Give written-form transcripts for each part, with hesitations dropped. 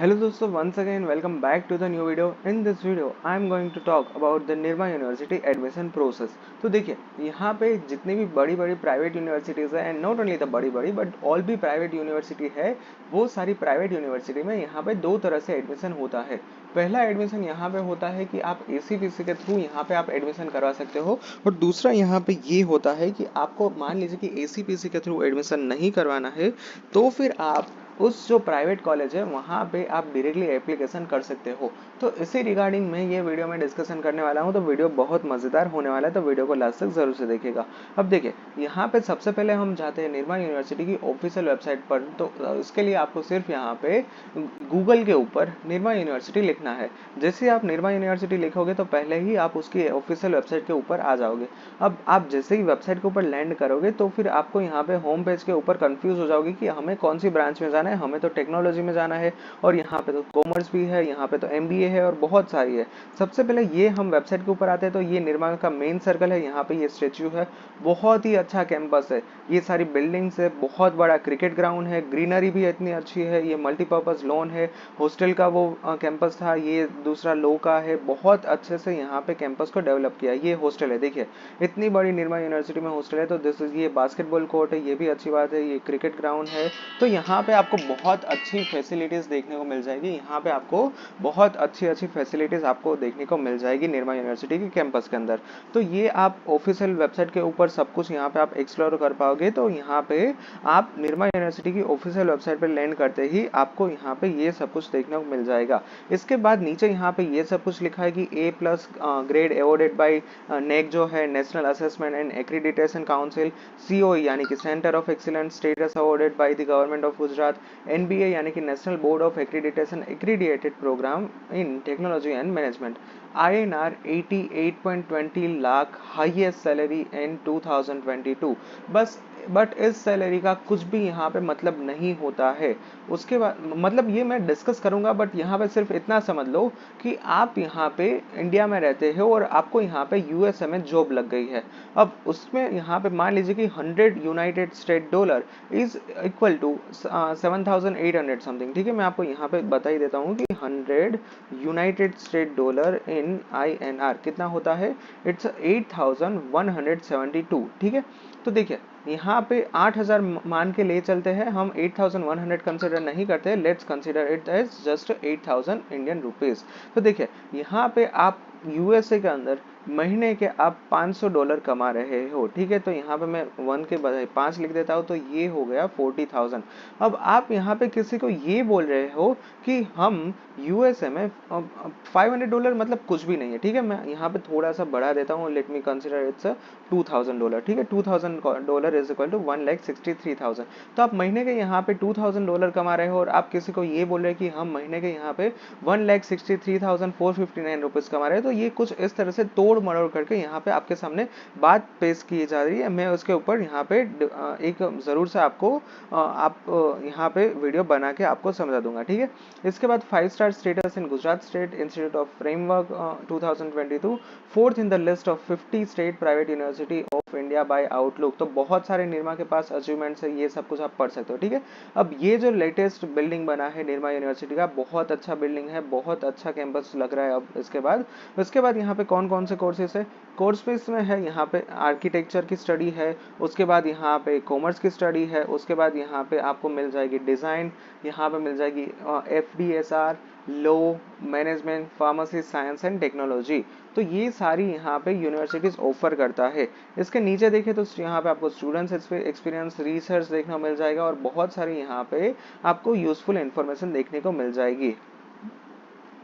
Hello दोस्तों, once again welcome back to the new video. In this video I am going to talk about the Nirma University admission process. तो देखिए यहाँ पे जितनी भी बड़ी बड़ी प्राइवेट यूनिवर्सिटीज़ है, एंड नॉट ओनली द बड़ी बड़ी बट ऑल भी प्राइवेट यूनिवर्सिटी है, वो सारी प्राइवेट यूनिवर्सिटी में यहाँ पे दो तरह से एडमिशन होता है। पहला एडमिशन यहाँ पे होता है कि आप ACPC के थ्रू यहाँ पे आप एडमिशन करवा सकते हो, और दूसरा यहाँ पे ये होता है कि आपको मान लीजिए कि ACPC के थ्रू एडमिशन नहीं करवाना है, तो फिर आप उस जो प्राइवेट कॉलेज है वहाँ पे आप डायरेक्टली एप्लीकेशन कर सकते हो। तो इसी रिगार्डिंग मैं ये वीडियो में डिस्कशन करने वाला हूँ, तो वीडियो बहुत मज़ेदार होने वाला है, तो वीडियो को लास्ट तक जरूर से देखिएगा। अब देखिए यहाँ पे सबसे पहले हम जाते हैं निर्मा यूनिवर्सिटी की ऑफिशियल वेबसाइट पर। तो इसके लिए आपको सिर्फ यहाँ पे गूगल के ऊपर निर्मा यूनिवर्सिटी लिखना है। जैसे आप निर्मा यूनिवर्सिटी लिखोगे तो पहले ही आप उसकी ऑफिशियल वेबसाइट के ऊपर आ जाओगे। अब आप जैसे ही वेबसाइट के ऊपर लैंड करोगे तो फिर आपको यहाँ पे होम पेज के ऊपर कंफ्यूज हो जाओगे कि हमें कौन सी ब्रांच में जाना है। हमें तो टेक्नोलॉजी में जाना है, और यहाँ पे तो कॉमर्स भी है, यहाँ पे तो MBA है, और बहुत सारी है। सबसे पहले ये हम वेबसाइट के ऊपर आते हैं तो ये निर्मा का मेन सर्कल है। यहाँ पे ये स्टेच्यू है, बहुत ही अच्छा कैंपस है, ये सारी बिल्डिंग्स है, बहुत बड़ा क्रिकेट ग्राउंड है, ग्रीनरी भी इतनी अच्छी है, ये मल्टीपर्पज लॉन है, हॉस्टल का वो कैंपस था, ये दूसरा लो का है। बहुत अच्छे से यहाँ पे कैंपस को डेवलप किया। ये हॉस्टल है, देखिए इतनी बड़ी निर्मा यूनिवर्सिटी में हॉस्टल है। तो दिस इज ये बास्केटबॉल कोर्ट है, ये भी अच्छी बात है, ये क्रिकेट ग्राउंड है। तो यहाँ पे आपको बहुत अच्छी फैसिलिटीज देखने को मिल जाएगी। यहाँ पे आपको बहुत अच्छी अच्छी फैसिलिटीज आपको देखने को मिल जाएगी निर्मा यूनिवर्सिटी के कैंपस के अंदर। तो ये आप ऑफिशियल वेबसाइट के ऊपर सब कुछ यहाँ पे आप एक्सप्लोर कर पाओगे। तो यहाँ पे आप निर्मा यूनिवर्सिटी की ऑफिशियल वेबसाइट पर लैंड करते ही आपको यहाँ पे ये सब कुछ देखने को मिल जाएगा। इसके बाद नीचे यहाँ पे ये सब कुछ लिखा है कि A+ grade awarded by NAAC जो है, national assessment and accreditation council, COE यानी कि centre of excellence status awarded by the government of Gujarat, NBA यानी कि national board of accreditation accredited programme in technology and management, INR 88.20 lakh highest salary in 2022। But इस सैलरी का कुछ भी यहाँ पे मतलब नहीं होता है। उसके बाद मतलब ये मैं डिस्कस करूंगा, बट यहाँ पे सिर्फ इतना समझ लो कि आप यहाँ पे इंडिया में रहते हो और आपको यहाँ पे USA में जॉब लग गई है। अब उसमें यहाँ पे मान लीजिए कि 100 United State dollar is equal to 7,800 something. ठीक है, मैं आपको यहाँ पे बता ही देता हूँ कि 100 United State dollar in INR कितना होता है। इट्स 8,172। ठीक है, तो देखिए यहाँ पे 8,000 मान के ले चलते हैं हम, 8,100 कंसिडर नहीं करते, let's consider it as just 8,000 Indian rupees. तो देखिए यहाँ पे आप USA के अंदर महीने के आप $500 कमा रहे हो। ठीक है, तो यहाँ पे मैं 1 के बजाय 5 लिख देता हूँ, तो ये हो गया 40,000। अब आप यहाँ पे किसी को ये बोल रहे हो कि हम USA में $500 मतलब कुछ भी नहीं है। ठीक है, मैं यहाँ पे थोड़ा सा बढ़ा देता हूँ, लेट मी कंसिडर इट्स $2,000। ठीक है, $2,000 इज इक्वल टू 1,63,000। तो आप महीने के यहाँ पे $2,000 कमा रहे हो, और आप किसी को ये बोल रहे हैं कि हम महीने के यहाँ पे 1,63,459 रुपीज कमा रहे हैं। तो ये कुछ इस तरह से तोड़ मरोड़ करके यहाँ पे आपके सामने बात पेश की जा रही है। मैं उसके ऊपर यहाँ पे एक जरूर से आपको यहाँ पे वीडियो बना के आपको समझा दूंगा। ठीक है, इसके बाद 5 star status in Gujarat state institute of framework 2022, fourth in the list of 50 state private university of India by outlook. तो बहुत सारे निर्मा के पास अचीवमेंट्स है, ये सब कुछ आप पढ़ सकते हो। ठीक है, अब ये जो लेटेस्ट बिल्डिंग बना है निर्मा यूनिवर्सिटी का, बहुत अच्छा बिल्डिंग है, बहुत अच्छा कैंपस लग रहा है। अब इसके बाद यहाँ पे कौन कौन से कोर्सेज है, कोर्स में इसमें है यहाँ पे आर्किटेक्चर की स्टडी है, उसके बाद यहाँ पे कॉमर्स की स्टडी है, उसके बाद यहाँ पे आपको मिल जाएगी डिज़ाइन, यहाँ पे मिल जाएगी FDSR, law, management, pharmacy science and technology. तो ये सारी यहाँ पे यूनिवर्सिटीज ऑफर करता है। इसके नीचे देखें तो यहाँ पे आपको स्टूडेंट्स एक्सपीरियंस, रिसर्च देखने को मिल जाएगा, और बहुत सारी यहाँ पे आपको यूजफुल इंफॉर्मेशन देखने को मिल जाएगी।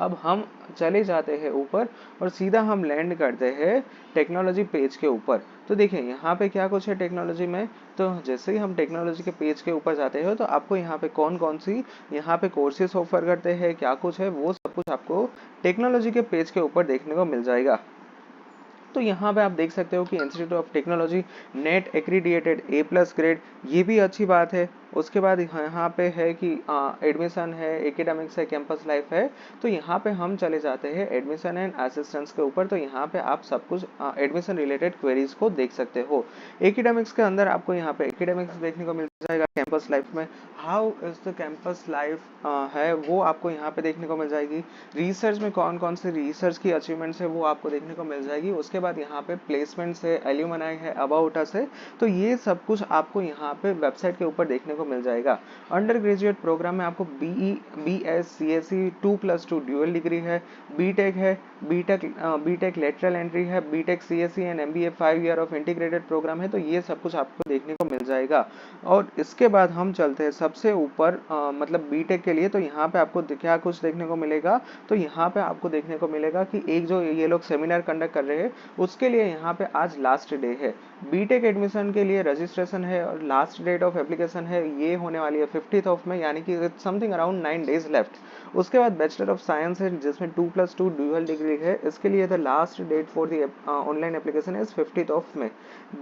अब हम चले जाते हैं ऊपर और सीधा हम लैंड करते हैं टेक्नोलॉजी पेज के ऊपर। तो देखिए यहाँ पे क्या कुछ है टेक्नोलॉजी में। तो जैसे ही हम टेक्नोलॉजी के पेज के ऊपर जाते हैं तो आपको यहाँ पे कौन कौन सी यहाँ पे कोर्सेज ऑफर करते हैं, क्या कुछ है, वो सब कुछ आपको टेक्नोलॉजी के पेज के ऊपर देखने को मिल जाएगा। तो यहाँ पे आप देख सकते हो कि institute of technology net accredited A+ grade, ये भी अच्छी बात है। उसके बाद यहाँ पे है कि एडमिशन है, एकेडमिक्स है, कैंपस लाइफ है। तो यहाँ पे हम चले जाते हैं एडमिशन एंड असिस्टेंस के ऊपर। तो यहाँ पे आप सब कुछ एडमिशन रिलेटेड क्वेरीज को देख सकते हो। एकेडमिक्स के अंदर आपको यहाँ पे एकेडमिक्स देखने को मिल जाएगा। कैंपस लाइफ में how is the campus life है वो आपको यहाँ पे देखने को मिल जाएगी। रिसर्च में कौन कौन से रिसर्च की अचीवमेंट्स है वो आपको देखने को मिल जाएगी। उसके बाद यहाँ पे प्लेसमेंट्स है, एल्यूमनाई है, अबाउट अस है। तो ये सब कुछ आपको यहाँ पे वेबसाइट के ऊपर देखने को मिल जाएगा। अंडर ग्रेजुएट प्रोग्राम में आपको BS CSE 2+2 ड्यूअल डिग्री है, बीटेक है, बीटेक लेटरल एंट्री है, BTech CSE and MBA 5 year of integrated programme है। तो ये सब कुछ आपको देखने को मिल जाएगा। और इसके बाद हम चलते हैं सबसे ऊपर मतलब बीटेक के लिए। तो यहाँ पे आपको क्या कुछ देखने को मिलेगा, तो यहाँ पे आपको देखने को मिलेगा कि एक जो ये लोग सेमिनार कंडक्ट कर रहे हैं उसके लिए यहाँ पे आज लास्ट डे है। बीटेक एडमिशन के लिए रजिस्ट्रेशन है और लास्ट डेट ऑफ एप्लीकेशन है ये होने वाली है 15 ऑफ मई, यानी कि समथिंग अराउंड 9 डेज लेफ्ट। उसके बाद बैचलर ऑफ साइंस है जिसमें 2+2 ड्यूअल डिग्री है। इसके लिए the last date for the online application is 15 of May.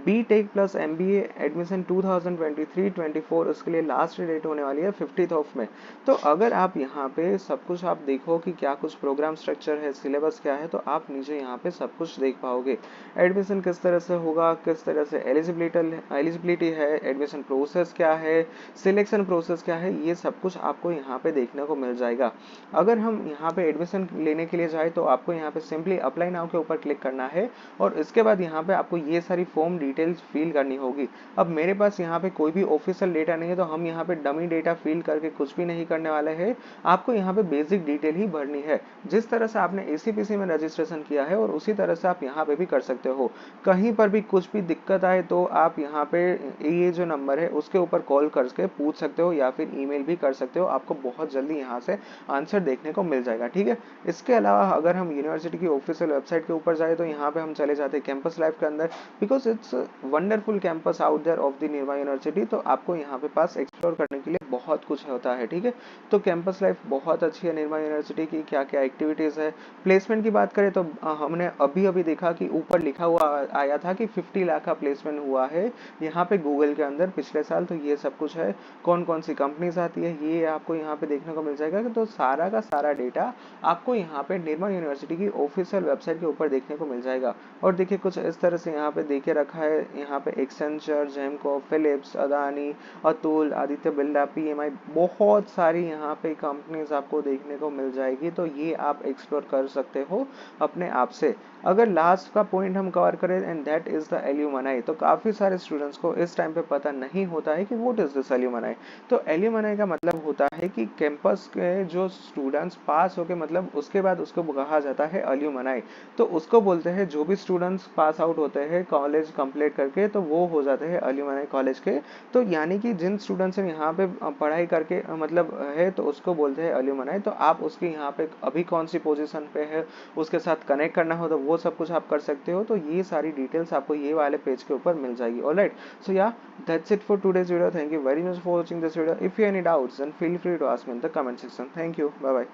BTech plus MBA admission 2023-24 उसके लिए लास्ट डेट होने वाली है 15 ऑफ मई। तो अगर आप यहाँ पे सब कुछ आप देखो कि क्या कुछ प्रोग्राम स्ट्रक्चर है, सिलेबस क्या है, तो आप नीचे यहाँ पे सब कुछ देख पाओगे। एडमिशन किस तरह से होगा, किस तरह से एलिजिबिलिटी है, एडमिशन प्रोसेस क्या है, सिलेक्शन प्रोसेस क्या है, ये सब कुछ आपको यहाँ पे देखने को मिल जाएगा। अगर हम यहाँ पे एडमिशन लेने के लिए जाए तो आपको यहाँ पे सिंपली अप्लाई नाउ के ऊपर क्लिक करना है और इसके बाद यहाँ पे आपको ये सारी फॉर्म डिटेल्स फिल करनी होगी। अब मेरे पास यहाँ पे कोई भी ऑफिशियल डेटा नहीं है तो हम यहाँ पे डमी डेटा फिल करके कुछ भी नहीं करने वाले हैं। आपको यहाँ पे बेसिक डिटेल ही भरनी है। जिस तरह से आपने ACPC में रजिस्ट्रेशन किया है और उसी तरह से आप यहाँ पे भी कर सकते हो। कहीं पर भी कुछ भी दिक्कत आए तो आप यहाँ पे ये जो नंबर है उसके ऊपर कॉल करके पूछ सकते हो या फिर ईमेल भी कर सकते हो। आपको बहुत जल्दी यहाँ से आंसर देखने को मिल जाएगा, ठीक है। इसके अलावा अगर हम यूनिवर्सिटी की ऑफिशियल वेबसाइट के ऊपर जाए तो यहाँ पे हम चले जाते हैं कैंपस लाइफ के अंदर, because it's wonderful campus out there of the Nirma university. तो आपको यहाँ पे पास एक्सप्लोर करने के लिए बहुत कुछ होता है, ठीक है। तो कैंपस लाइफ बहुत अच्छी है निर्मा यूनिवर्सिटी की। क्या क्या एक्टिविटीज है, प्लेसमेंट की बात करें तो हमने अभी अभी देखा कि ऊपर लिखा हुआ आया था कि 50 लाख का प्लेसमेंट हुआ है यहाँ पे गूगल के अंदर पिछले साल। तो ये सब कुछ है, कौन कौन सी कंपनीज आती है ये आपको यहाँ पे देखने को मिल जाएगा। तो सारा का सारा डेटा आपको यहाँ पे निर्मा यूनिवर्सिटी की ऑफिशियल वेबसाइट के ऊपर देखने को मिल जाएगा। और देखिए कुछ इस तरह से यहाँ पे देखे रखा है। यहाँ पे एक्सेंचर, जेमको, फिलिप्स, अदानी, अतुल, आदित्य बिरला, PMI, बहुत सारी यहाँ पे कंपनीज आपको देखने को मिल जाएगी। तो ये आप एक्सप्लोर कर सकते हो अपने आप से। अगर लास्ट का पॉइंट हम कवर करें and that is the alumni, तो काफी सारे स्टूडेंट्स को इस टाइम पे पता नहीं होता है कि व्हाट इज दिस एल्यूमनाई। तो एल्यूमनाई का मतलब होता है कि कैंपस के जो स्टूडेंट्स पास होके मतलब उसके बाद उसको कहा जाता है एल्यूमनाई। तो उसको बोलते हैं जो भी स्टूडेंट्स पास आउट होते हैं कॉलेज कंप्लीट करके, तो वो हो जाते हैं एल्यूमनाई कॉलेज के। तो यानी कि जिन स्टूडेंट्स ने यहाँ पे पढ़ाई करके मतलब है तो उसको बोलते हैं एल्यूमनाई। तो आप उसके यहाँ पे अभी कौन सी पोजीशन पे है उसके साथ कनेक्ट करना हो तो वो सब कुछ आप कर सकते हो। तो ये सारी डिटेल्स आपको ये वाले पेज के ऊपर मिल जाएगी। Alright, so yeah that's it for today's video. Thank you very much for watching this video. If you any doubts then feel free to ask me in the comment section. Thank you, bye bye.